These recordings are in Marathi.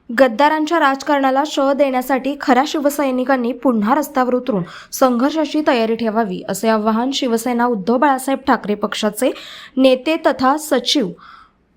गद्दारांच्या राजकारणाला शह देण्यासाठी खऱ्या शिवसैनिकांनी पुन्हा रस्त्यावर उतरून संघर्षाची तयारी ठेवावी, असे आवाहन शिवसेना उद्धव बाळासाहेब ठाकरे पक्षाचे नेते तथा सचिव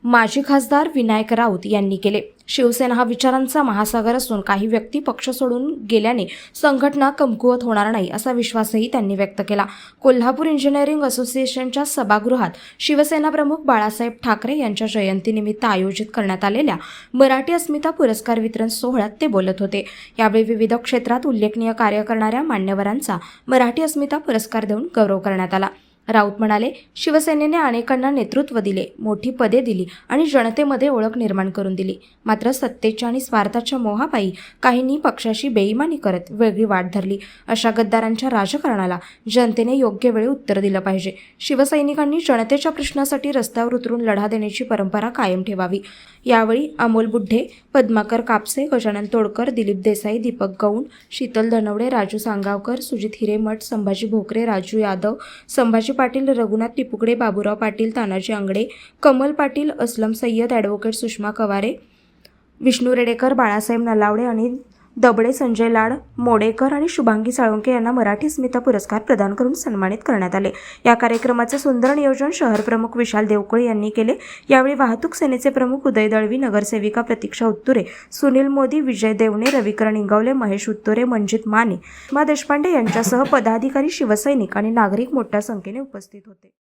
माजी खासदार विनायक राऊत यांनी केले. शिवसेना हा विचारांचा महासागर असून काही व्यक्ती पक्ष सोडून गेल्याने संघटना कमकुवत होणार नाही, असा विश्वासही त्यांनी व्यक्त केला. कोल्हापूर इंजिनिअरिंग असोसिएशनच्या सभागृहात शिवसेना प्रमुख बाळासाहेब ठाकरे यांच्या जयंतीनिमित्त आयोजित करण्यात आलेल्या मराठी अस्मिता पुरस्कार वितरण सोहळ्यात ते बोलत होते. यावेळी विविध क्षेत्रात उल्लेखनीय कार्य करणाऱ्या मान्यवरांचा मराठी अस्मिता पुरस्कार देऊन गौरव करण्यात आला. राऊत म्हणाले, शिवसेनेने अनेकांना नेतृत्व दिले, मोठी पदे दिली आणि जनतेमध्ये ओळख निर्माण करून दिली. मात्र सत्तेच्या आणि स्वार्थाच्या मोहापायी काहींनी पक्षाशी बेईमानी करत वेगळी वाट धरली. अशा गद्दारांच्या राजकारणाला जनतेने योग्य वेळी उत्तर दिलं पाहिजे. शिवसैनिकांनी जनतेच्या प्रश्नासाठी रस्त्यावर उतरून लढा देण्याची परंपरा कायम ठेवावी. यावेळी अमोल बुड्ढे, पद्माकर कापसे, गजानन तोडकर, दिलीप देसाई, दीपक गौंड, शीतल धनवडे, राजू सांगावकर, सुजित हिरेमठ, संभाजी भोकरे, राजू यादव, संभाजी पाटील, रघुनाथ टिपुकडे, बाबूराव पाटील, तानाजी आंगडे, कमल पाटील, असलम सय्यद, ॲडव्होकेट सुषमा कवारे, विष्णू रेडेकर, बाळासाहेब नलावडे, अनिल दबडे, संजय लाड, मोडेकर आणि शुभांगी साळुंके यांना मराठी अस्मिता पुरस्कार प्रदान करून सन्मानित करण्यात आले. या कार्यक्रमाचे सुंदर नियोजन शहर प्रमुख विशाल देवकुळे यांनी केले. यावेळी वाहतूक सेनेचे प्रमुख उदय दळवी, नगरसेविका प्रतीक्षा उत्तुरे, सुनील मोदी, विजय देवणे, रविकरण इंगवले, महेश उत्तुरे, मंजित माने, सुषमा देशपांडे यांच्यासह पदाधिकारी, शिवसैनिक आणि नागरिक मोठ्या संख्येने उपस्थित होते.